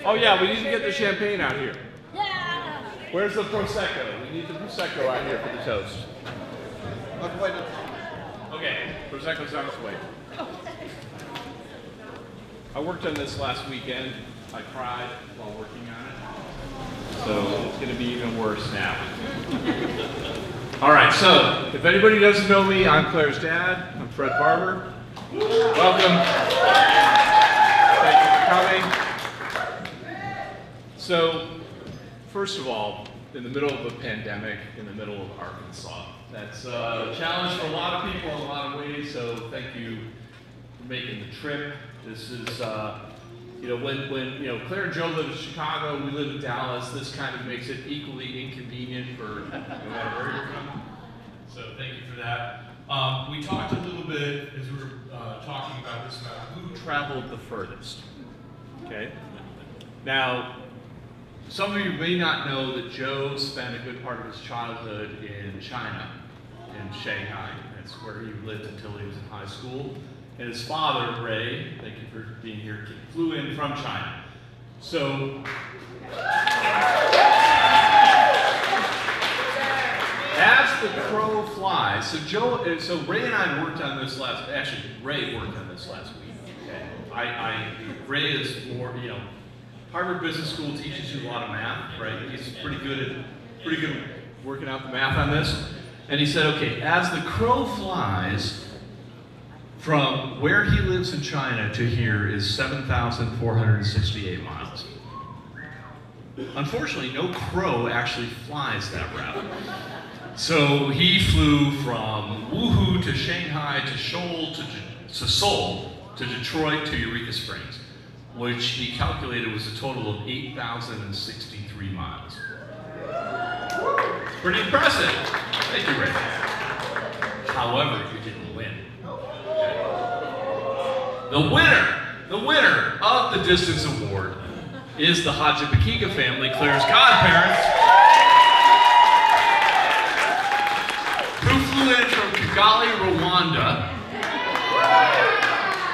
Oh yeah, we need to get the champagne out here. Where's the Prosecco? We need the Prosecco out here for the toast. Okay, Prosecco's on its way. I worked on this last weekend. I cried while working on it. So it's going to be even worse now. All right, so if anybody doesn't know me, I'm Claire's dad. I'm Fred Barber. Welcome. Thank you for coming. So, first of all, in the middle of a pandemic, in the middle of Arkansas, that's a challenge for a lot of people in a lot of ways, so thank you for making the trip. This is, when Claire and Joe live in Chicago, we live in Dallas, this kind of makes it equally inconvenient for no matter where you're from. So thank you for that. We talked a little bit as we were talking about this, about who traveled the furthest. Okay? Now, some of you may not know that Joe spent a good part of his childhood in China, in Shanghai. That's where he lived until he was in high school. And his father, Ray, thank you for being here, flew in from China. So, as the crow flies, so Ray and I worked on this actually Ray worked on this last week. Okay? Ray is more, Harvard Business School teaches you a lot of math, right? He's pretty good at working out the math on this. And he said, okay, as the crow flies, from where he lives in China to here is 7,468 miles. Unfortunately, no crow actually flies that route. So he flew from Wuhu to Shanghai to Seoul to Detroit to Eureka Springs, which he calculated was a total of 8,063 miles. Pretty impressive. Thank you, Ray. However, you didn't win. The winner of the Distance Award is the Hajibakiga family, Claire's godparents, who flew in from Kigali, Rwanda.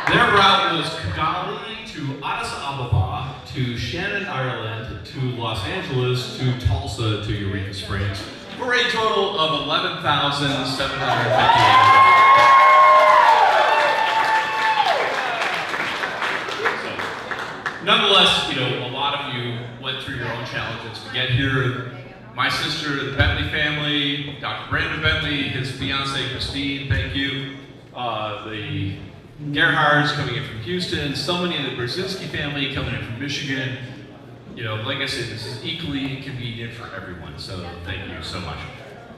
Their route was Kigali to Addis Ababa, to Shannon, Ireland, to Los Angeles, to Tulsa, to Eureka Springs, for a total of 11,758. Nonetheless, a lot of you went through your own challenges to get here. My sister, the Bentley family, Dr. Brandon Bentley, his fiancee Christine, thank you. The Gerhards coming in from Houston, so many of the Brzezinski family coming in from Michigan. Like I said, this is equally inconvenient for everyone, so thank you so much.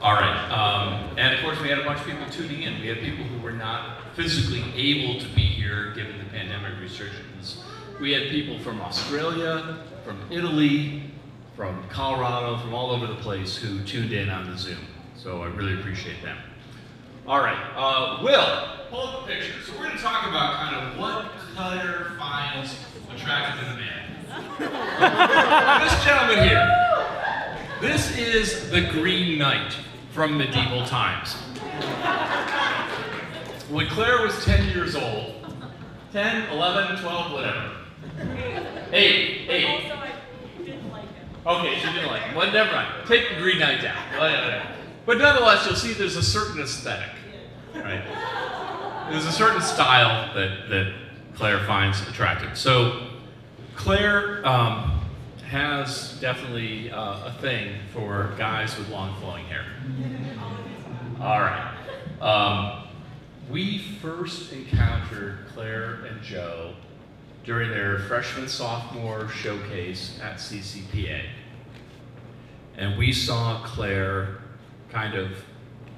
All right, and of course we had a bunch of people tuning in. We had people who were not physically able to be here given the pandemic restrictions. We had people from Australia, from Italy, from Colorado, from all over the place who tuned in on the Zoom. So I really appreciate them. All right, Will, pull up the picture. So we're going to talk about kind of what Claire finds attractive in a man. This gentleman here, this is the Green Knight from medieval times. When Claire was 10 years old, 10, 11, 12, whatever. 8. Also, I didn't like him. Okay, she didn't like him. Well, never mind. Take the Green Knight down. But nonetheless, you'll see there's a certain aesthetic, right? There's a certain style that Claire finds attractive. So Claire has definitely a thing for guys with long flowing hair. All right. We first encountered Claire and Joe during their freshman-sophomore showcase at CCPA. And we saw Claire kind of,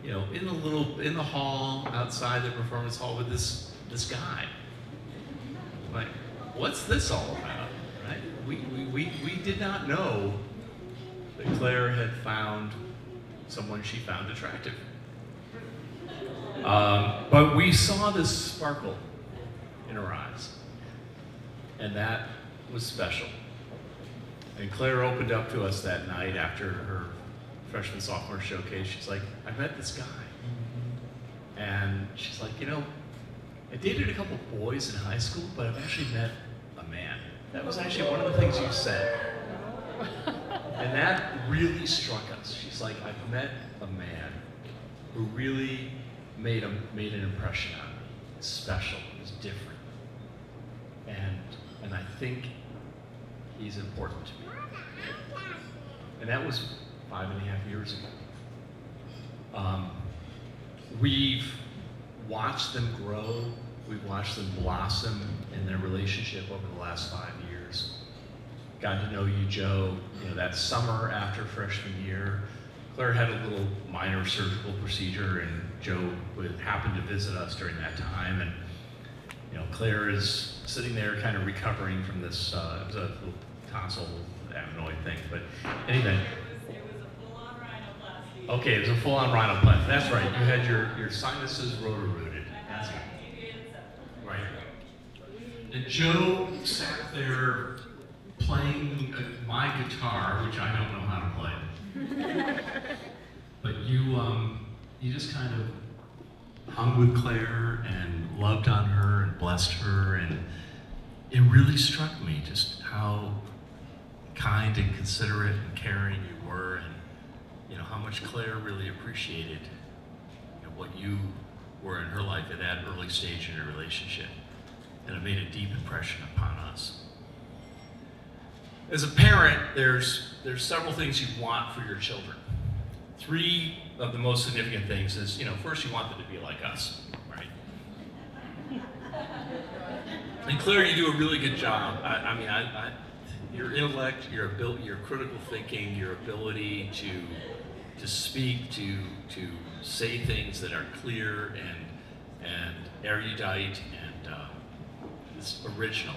in the hall, outside the performance hall with this guy. Like, what's this all about, right? We did not know that Claire had found someone she found attractive. But we saw this sparkle in her eyes. And that was special. And Claire opened up to us that night after her freshman sophomore showcase. She's like, I met this guy. And she's like, I dated a couple boys in high school, but I've actually met a man. That was actually one of the things you said. And that really struck us. She's like, I've met a man who really made an impression on me. It's special, it's different. And I think he's important to me. And that was 5.5 years ago. We've watched them grow, we've watched them blossom in their relationship over the last 5 years. Got to know you, Joe, that summer after freshman year. Claire had a little minor surgical procedure, and Joe would happen to visit us during that time. And Claire is sitting there kind of recovering from this, it was a little tonsil adenoid thing, but anyway. It was a full-on rhinoplasty. Okay, it was a full-on rhinoplasty. That's right. You had your sinuses rotor-rooted. That's right. And Joe sat there playing my guitar, which I don't know how to play. But you just kind of hung with Claire and loved on her and blessed her, and it really struck me just how kind and considerate and caring you were, and how much Claire really appreciated what you were in her life at that early stage in your relationship, and it made a deep impression upon us. As a parent, there's several things you want for your children. 3 of the most significant things is, first you want them to be like us, right? And Claire, you do a really good job. Your intellect, your critical thinking, your ability to speak, to say things that are clear and erudite and it's original,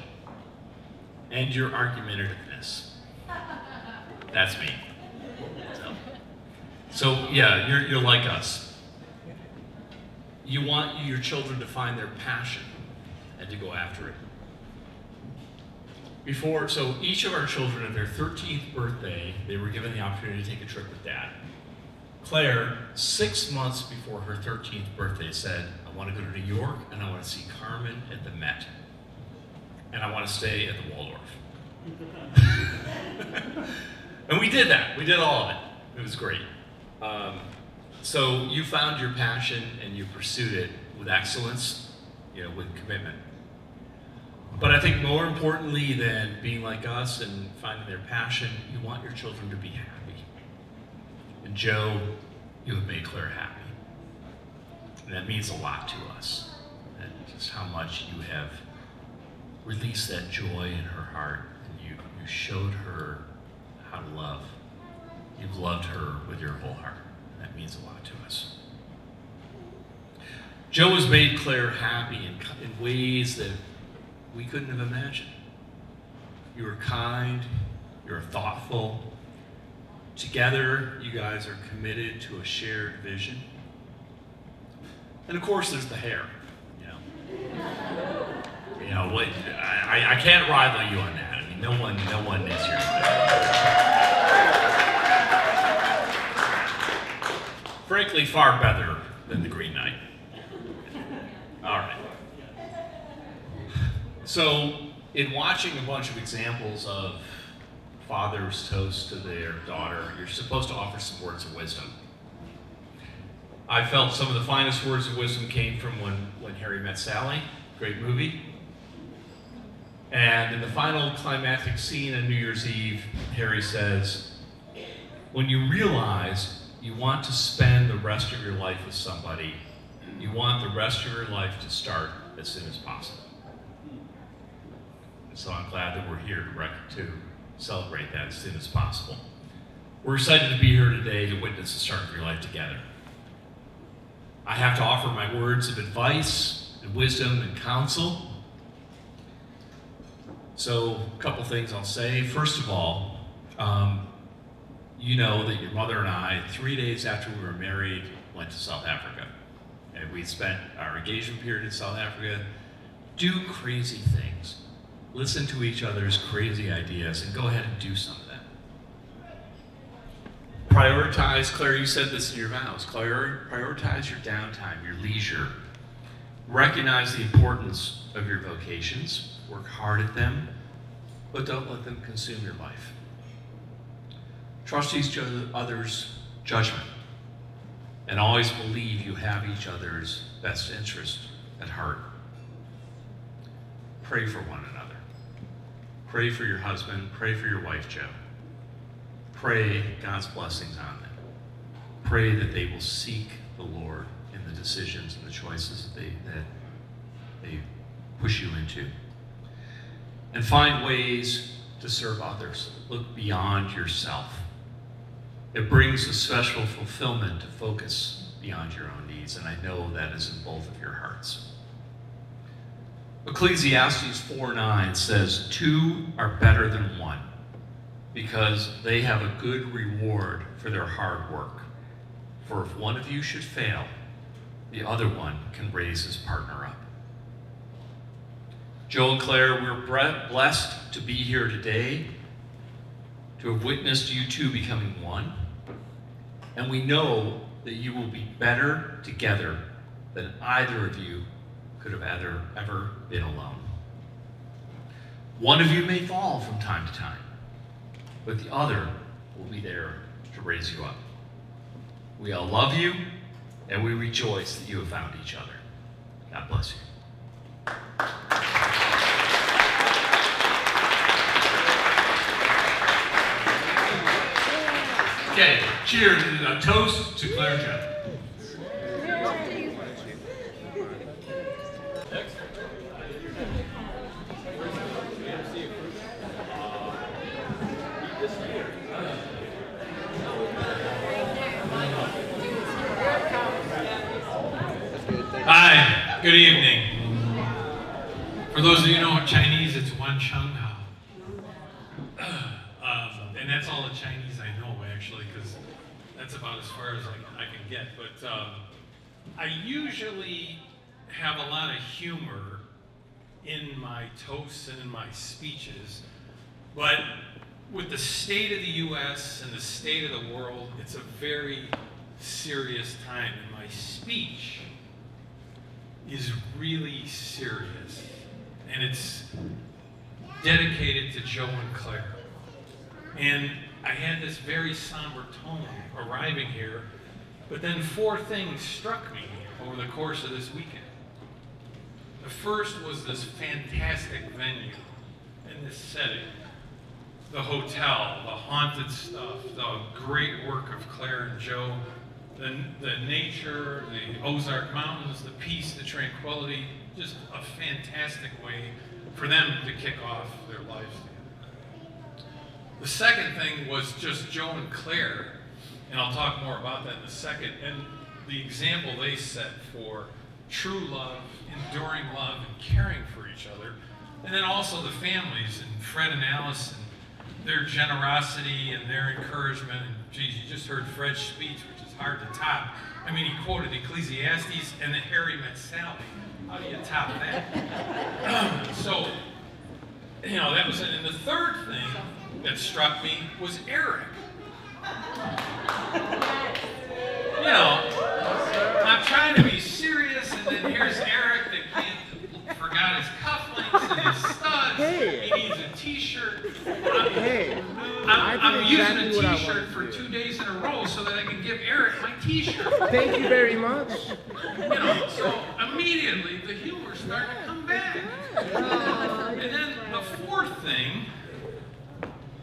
and your argumentativeness. That's me. So yeah, you're like us. You want your children to find their passion and to go after it. So each of our children at their 13th birthday, they were given the opportunity to take a trip with Dad. Claire, 6 months before her 13th birthday, said, I want to go to New York and I want to see Carmen at the Met. And I want to stay at the Waldorf. And we did that. We did all of it. It was great. So you found your passion and you pursued it with excellence, with commitment. But I think more importantly than being like us and finding their passion, you want your children to be happy. And Joe, you have made Claire happy. And that means a lot to us. And just how much you have released that joy in her heart, and you showed her how to love. You've loved her with your whole heart. And that means a lot to us. Joe has made Claire happy in ways that we couldn't have imagined. You were kind, you're thoughtful. Together, you guys are committed to a shared vision. And of course, there's the hair. I can't rival you on that. I mean, no one is your frankly, far better than the Green Knight. All right. So, in watching a bunch of examples of fathers toast to their daughter, you're supposed to offer some words of wisdom. I felt some of the finest words of wisdom came from When Harry Met Sally, great movie. And in the final climactic scene on New Year's Eve, Harry says, when you realize you want to spend the rest of your life with somebody, you want the rest of your life to start as soon as possible. And so I'm glad that we're here to celebrate that as soon as possible. We're excited to be here today to witness the start of your life together. I have to offer my words of advice and wisdom and counsel. So a couple things I'll say. First of all, you know that your mother and I, 3 days after we were married, went to South Africa. And we spent our engagement period in South Africa. Do crazy things. Listen to each other's crazy ideas and go ahead and do some of them. Prioritize, Claire, you said this in your vows, prioritize your downtime, your leisure. Recognize the importance of your vocations, work hard at them, but don't let them consume your life. Trust each other's judgment, and always believe you have each other's best interest at heart. Pray for one another. Pray for your husband, pray for your wife, Joe. Pray God's blessings on them. Pray that they will seek the Lord in the decisions and the choices that they push you into. And find ways to serve others. Look beyond yourself. It brings a special fulfillment to focus beyond your own needs, and I know that is in both of your hearts. Ecclesiastes 4:9 says, 2 are better than 1, because they have a good reward for their hard work. For if one of you should fail, the other one can raise his partner up. Joe and Claire, we're blessed to be here today, to have witnessed you two becoming one, and we know that you will be better together than either of you could have ever been alone. One of you may fall from time to time, but the other will be there to raise you up. We all love you, and we rejoice that you have found each other. God bless you. Okay, cheers, a toast to Claire and Joe. Hi, good evening. For those of you who know Chinese, it's Wan Cheng Hao. And that's all the Chinese I know, actually, because that's about as far as I can get. But I usually have a lot of humor in my toasts and in my speeches, but with the state of the U.S. and the state of the world, it's a very serious time, and my speech is really serious, and it's dedicated to Joe and Claire. And I had this very somber tone arriving here, but then 4 things struck me over the course of this weekend. The first was this fantastic venue and this setting. The hotel, the haunted stuff, the great work of Claire and Joe, the nature, the Ozark Mountains, the peace, the tranquility, just a fantastic way for them to kick off their lives together. The second thing was just Joe and Claire, and I'll talk more about that in a second, and the example they set for true love, enduring love, and caring for each other, and then also the families, and Fred and Alice, and their generosity and their encouragement. And geez, you just heard Fred's speech, which is hard to top. I mean, he quoted Ecclesiastes and the Harry met Sally. How do you top that? So, you know, that was it. And the third thing that struck me was Eric. You know, I'm trying to be serious, and then here's Eric that forgot his cufflinks and his studs. Hey. He needs a t-shirt. I'm using a t-shirt for 2 days in a row so that I can give Eric my t-shirt. Thank you very much. You know, so immediately the humor started to come back. And then the fourth thing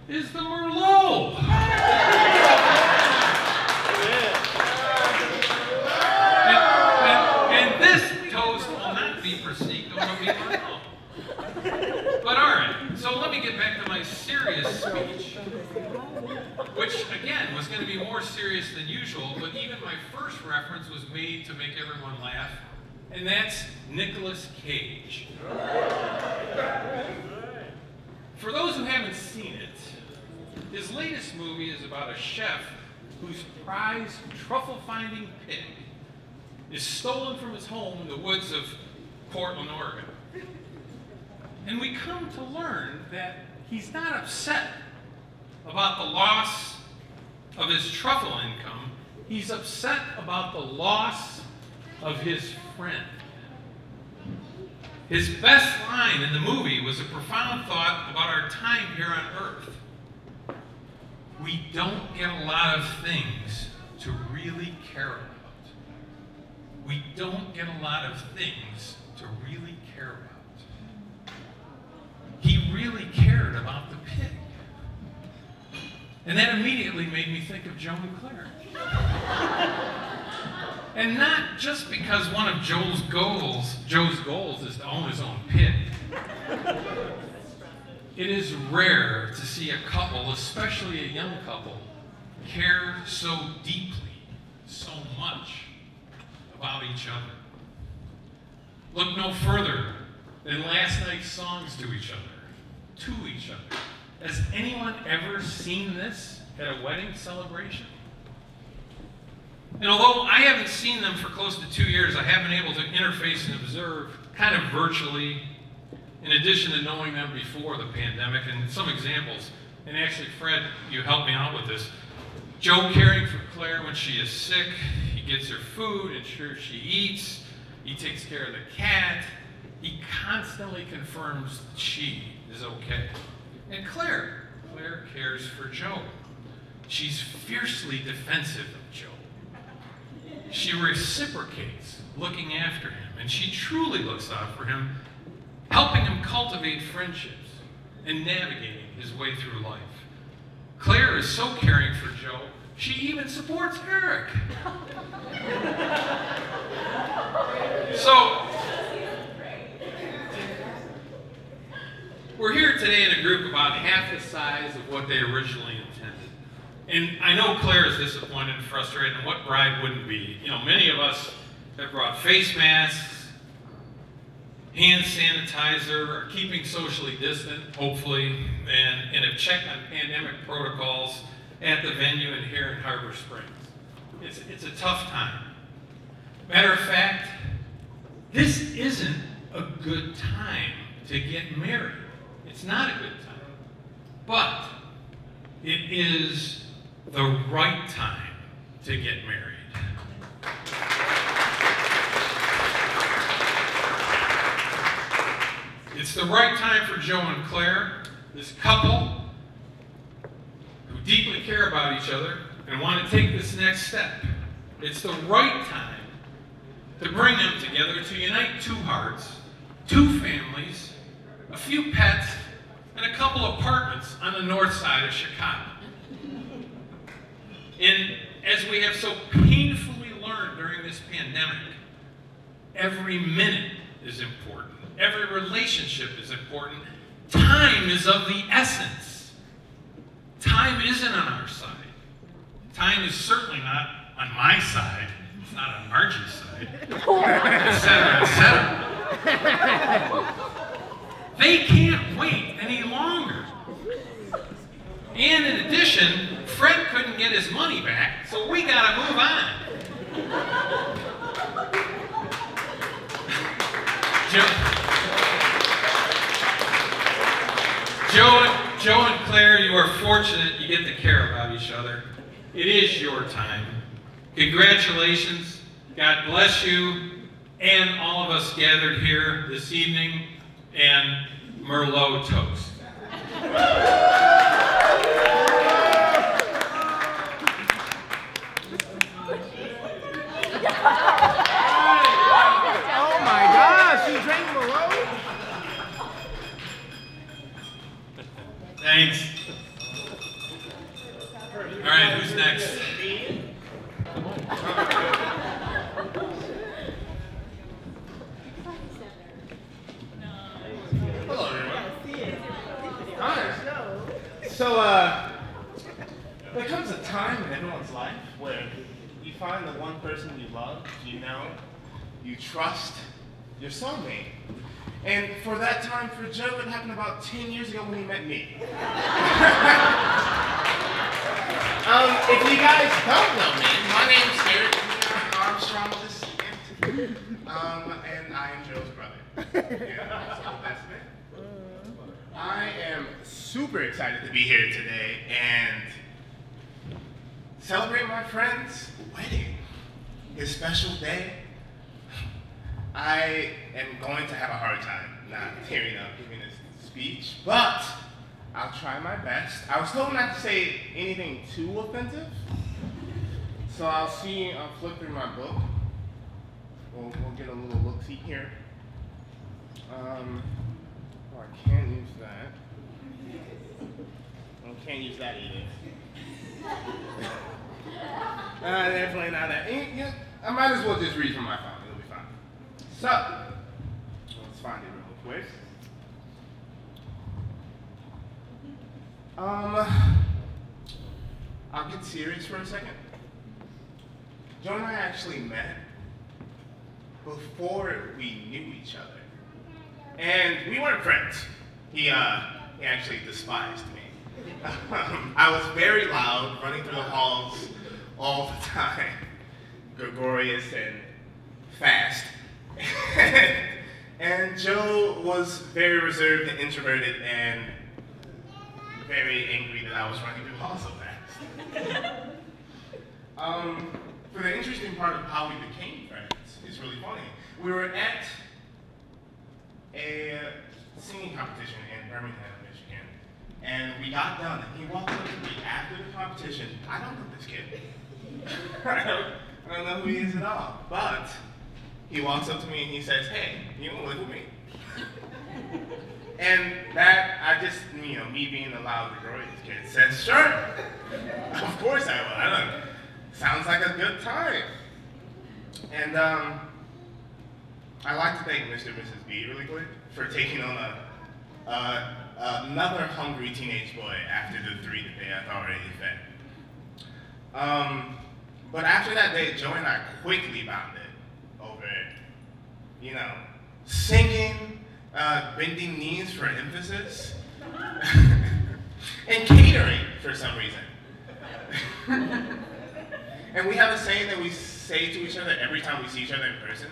is the Merlot. And this toast will not be Prosecco, it'll be Merlot. But all right, so let me get back to my serious speech, which again was going to be more serious than usual, but even my first reference was made to make everyone laugh, and that's Nicolas Cage. For those who haven't seen it, his latest movie is about a chef whose prized truffle-finding pig is stolen from his home in the woods of Portland, Oregon. And we come to learn that he's not upset about the loss of his truffle income. He's upset about the loss of his friend. His best line in the movie was a profound thought about our our time here on earth, we don't get a lot of things to really care about. We don't get a lot of things to really care about. He really cared about the pig. And that immediately made me think of Joe and Claire. And not just because one of Joe's goals is to own his own pig. It is rare to see a couple, especially a young couple, care so deeply, so much about each other. Look no further than last night's songs to each other. Has anyone ever seen this at a wedding celebration? And although I haven't seen them for close to 2 years, I have been able to interface and observe kind of virtually, in addition to knowing them before the pandemic. And some examples, and actually Fred, you helped me out with this. Joe caring for Claire when she is sick. He gets her food, ensures she eats. He takes care of the cat. He constantly confirms that she is okay. And Claire cares for Joe. She's fiercely defensive of Joe. She reciprocates, looking after him, and she truly looks out for him, helping him cultivate friendships and navigating his way through life. Claire is so caring for Joe, she even supports Eric. So, we're here today in a group about half the size of what they originally intended. And I know Claire is disappointed and frustrated, and what bride wouldn't be? You know, many of us have brought face masks, hand sanitizer, are keeping socially distant, hopefully, and have checked on pandemic protocols at the venue and here in Harbor Springs. It's a tough time. Matter of fact, this isn't a good time to get married. It's not a good time. But it is the right time to get married. It's the right time for Joe and Claire, this couple who deeply care about each other and want to take this next step. It's the right time to bring them together, to unite two hearts, two families, a few pets, and a couple apartments on the north side of Chicago. And as we have so painfully learned during this pandemic, every minute is important. Every relationship is important. Time is of the essence. Time isn't on our side. Time is certainly not on my side. It's not on Margie's side, et cetera, et cetera. They can't wait any longer. And in addition, Fred couldn't get his money back, so we gotta move on. Joe and Claire, you are fortunate you get to care about each other. It is your time. Congratulations, God bless you, and all of us gathered here this evening, and Merlot toast. Oh my gosh, you drank Merlot? Thanks. All right, who's next? Hello, everyone. Hi. So, there comes a time in everyone's life where you find the one person you love, you know, you trust, your soulmate. And for that time, for Joe, it happened about 10 years ago when he met me. If you guys don't know me, my name's Eric Armstrong II, and I am Joe's brother. And also the best man. I am super excited to be here today and celebrate my friend's wedding, his special day. I am going to have a hard time not tearing up giving this speech, but I'll try my best. I was told not to say anything too offensive, so I'll flip through my book. We'll get a little look-see here. Oh, I can't use that. I can't use that either. Definitely not that. Yeah, I might as well just read from my phone. It'll be fine. So, let's find it real quick. I'll get serious for a second. Joe and I actually met before we knew each other. And we weren't friends. He actually despised me. I was very loud, running through the halls all the time, gregarious and fast. And Joe was very reserved and introverted and very angry that I was running through the halls so fast. For the interesting part of how we became friends, it's really funny. We were at a singing competition in Birmingham, Michigan, and we got done, and he walked up to me after the competition. I don't know this kid. I don't know who he is at all, but he walks up to me and he says, "Hey, you want to live with me?" And that, me being the loud, gregarious kid, says, "Sure, of course I will. I don't, sounds like a good time." And I'd like to thank Mr. and Mrs. B really quick for taking on another hungry teenage boy after the 3 that they had already fed. But after that day, Joe and I quickly bonded over, singing, bending knees for emphasis, and catering for some reason. And we have a saying that we say to each other every time we see each other in person,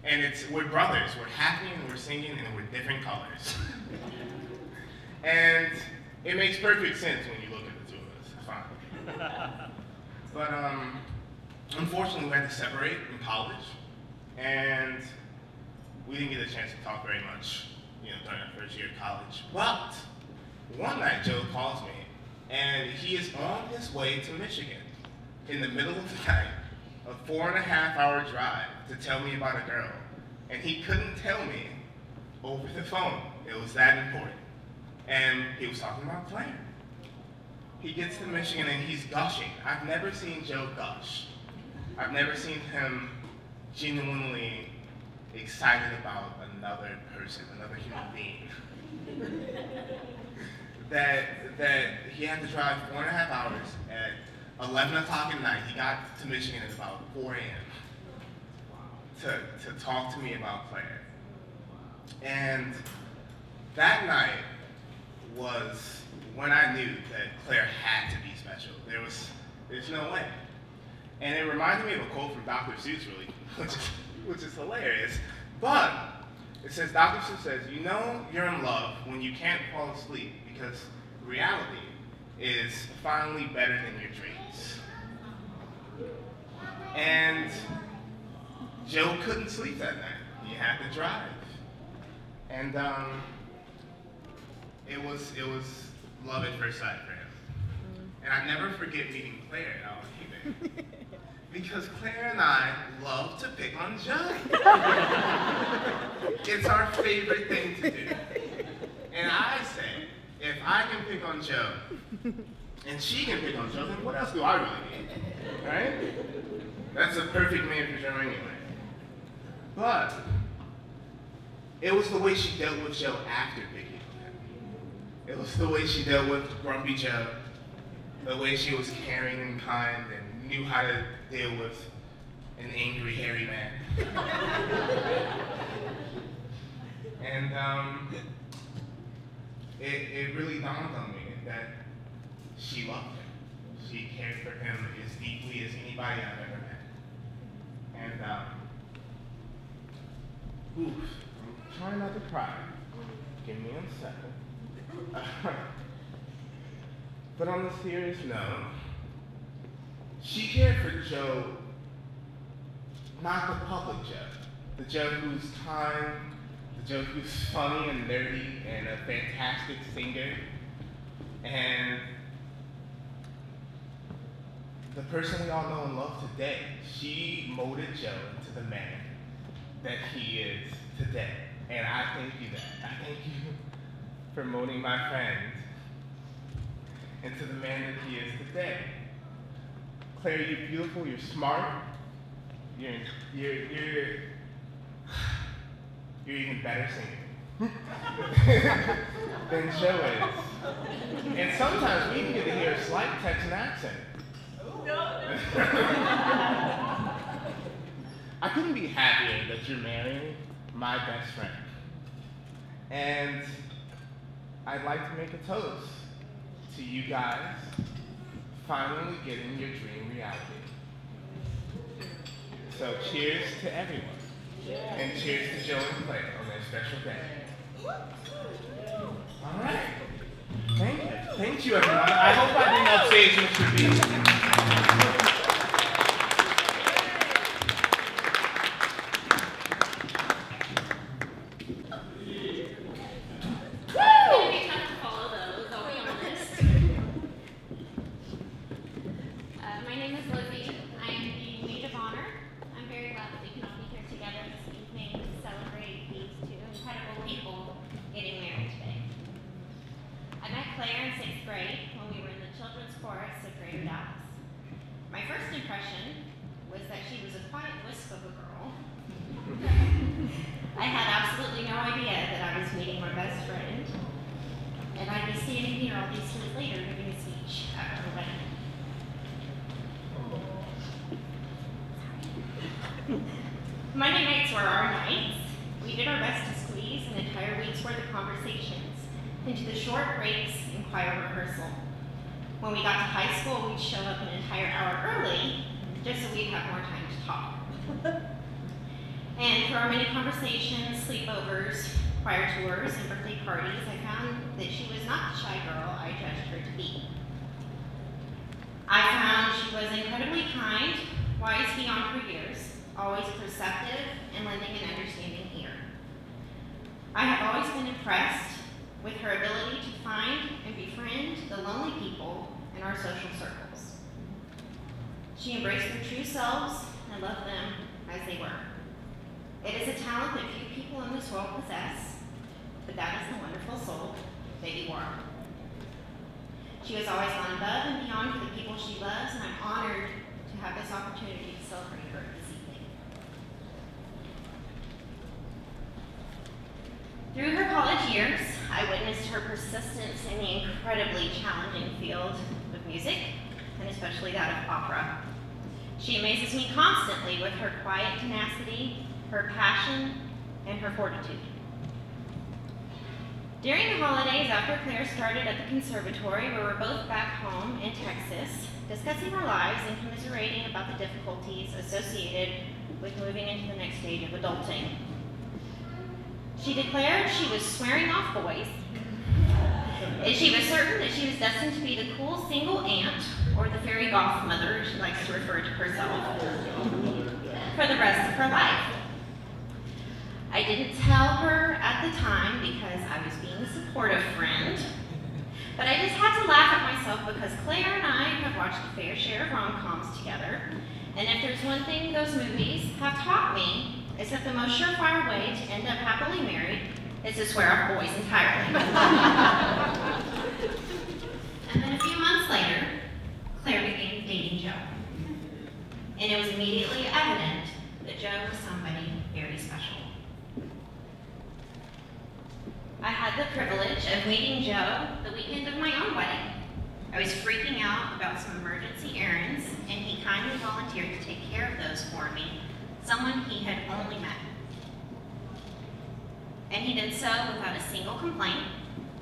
and we're brothers. We're happy and we're singing and we're different colors. And it makes perfect sense when you look at the two of us. It's fine. But unfortunately, we had to separate in college, and we didn't get a chance to talk very much, during our first year of college. But one night, Joe calls me, and he is on his way to Michigan in the middle of the night, a 4.5-hour drive to tell me about a girl, and he couldn't tell me over the phone. It was that important. And he was talking about Claire. He gets to Michigan and he's gushing. I've never seen Joe gush. I've never seen him genuinely excited about another person, another human being. that he had to drive 4.5 hours at 11 o'clock at night. He got to Michigan at about 4 a.m. to talk to me about Claire. And that night was when I knew that Claire had to be special. There's no way. And it reminded me of a quote from Dr. Seuss, really, which is hilarious. But it says, Dr. Seuss says, "You know you're in love when you can't fall asleep because reality is finally better than your dreams." And Joe couldn't sleep that night. He had to drive. And it was love at first sight for him. And I never forget meeting Claire out either. Because Claire and I love to pick on Joe. It's our favorite thing to do. And I say, if I can pick on Joe, and she can pick on Joe, then what else do I really need? Right? That's a perfect man for Joe anyway. But it was the way she dealt with Joe after picking on him. It was the way she dealt with Grumpy Joe, the way she was caring and kind and knew how to deal with an angry, hairy man. And it really dawned on me that she loved him. She cared for him as deeply as anybody I've ever met. And I'm trying not to cry. Give me a second. But on a serious note, she cared for Joe, not the public Joe. The Joe who's kind, the Joe who's funny and nerdy and a fantastic singer, And the person we all know and love today, she molded Joe into the man that he is today. And I thank you that. I thank you for molding my friend into the man that he is today. Claire, you're beautiful, you're smart, you're even better singer than Joe is. And sometimes we even get to hear a slight Texan accent. I couldn't be happier that you're marrying my best friend. And I'd like to make a toast to you guys finally getting your dream reality. So cheers to everyone. And cheers to Joe and Claire on their special day. All right. Thank you. Thank you, everyone. I hope I didn't upstage Mr. B. Monday nights were our nights. We did our best to squeeze an entire week's worth of conversations into the short breaks in choir rehearsal. When we got to high school, we'd show up an entire hour early just so we'd have more time to talk. And through our many conversations, sleepovers, choir tours, and birthday parties, I found that she was not the shy girl I judged her to be. I found she was incredibly kind, wise beyond her years, always perceptive, and lending an understanding ear. I have always been impressed with her ability to find and befriend the lonely people in our social circles. She embraced their true selves and loved them as they were. It is a talent that few people in this world possess, but that is the wonderful soul that you are. She has always gone above and beyond for the people she loves, and I'm honored to have this opportunity to celebrate her this evening. Through her college years, I witnessed her persistence in the incredibly challenging field of music, and especially that of opera. She amazes me constantly with her quiet tenacity, her passion, and her fortitude. During the holidays after Claire started at the conservatory, we were both back home in Texas, discussing our lives and commiserating about the difficulties associated with moving into the next stage of adulting. She declared she was swearing off boys, and she was certain that she was destined to be the cool single aunt, or the fairy godmother, she likes to refer to herself, for the rest of her life. I didn't tell her at the time because I was being a supportive friend, but I just had to laugh at myself because Claire and I have watched a fair share of rom-coms together, and if there's one thing those movies have taught me, it's that the most surefire way to end up happily married is to swear off boys entirely. And then a few months later, Claire began dating Joe. And it was immediately evident that Joe was somebody very special. I had the privilege of meeting Joe the weekend of my own wedding. I was freaking out about some emergency errands, and he kindly volunteered to take care of those for me, someone he had only met. And he did so without a single complaint,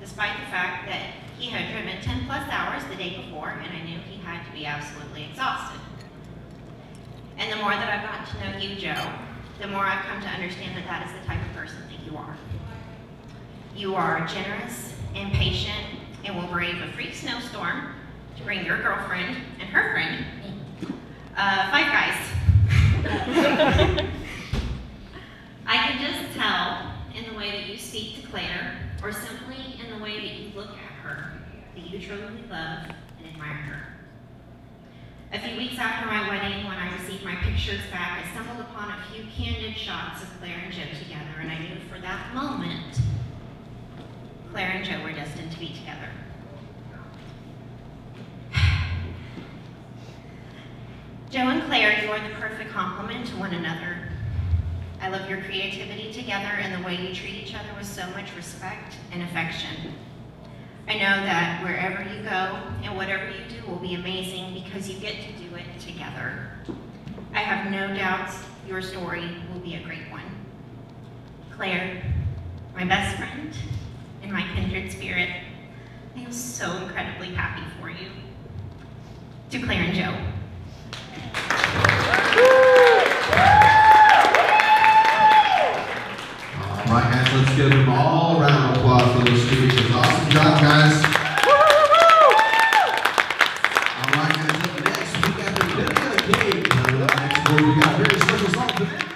despite the fact that he had driven 10+ hours the day before, and I knew he had to be absolutely exhausted. And the more that I've gotten to know you, Joe, the more I've come to understand that that is the type of person that you are. You are generous and patient and will brave a freak snowstorm to bring your girlfriend and her friend, 5 guys. I can just tell in the way that you speak to Claire, or simply in the way that you look at her, that you truly love and admire her. A few weeks after my wedding, when I received my pictures back, I stumbled upon a few candid shots of Claire and Joe together, and I knew for that moment, Claire and Joe were destined to be together. Joe and Claire, you are the perfect complement to one another. I love your creativity together and the way you treat each other with so much respect and affection. I know that wherever you go and whatever you do will be amazing because you get to do it together. I have no doubts your story will be a great one. Claire, my best friend and my kindred spirit, I am so incredibly happy for you. To Claire and Joe. All right, guys, let's give them all a round of applause for those two pictures. Awesome job, guys. All right, guys, up next, we got the Dinner of the King. Next, we got a very special song for them.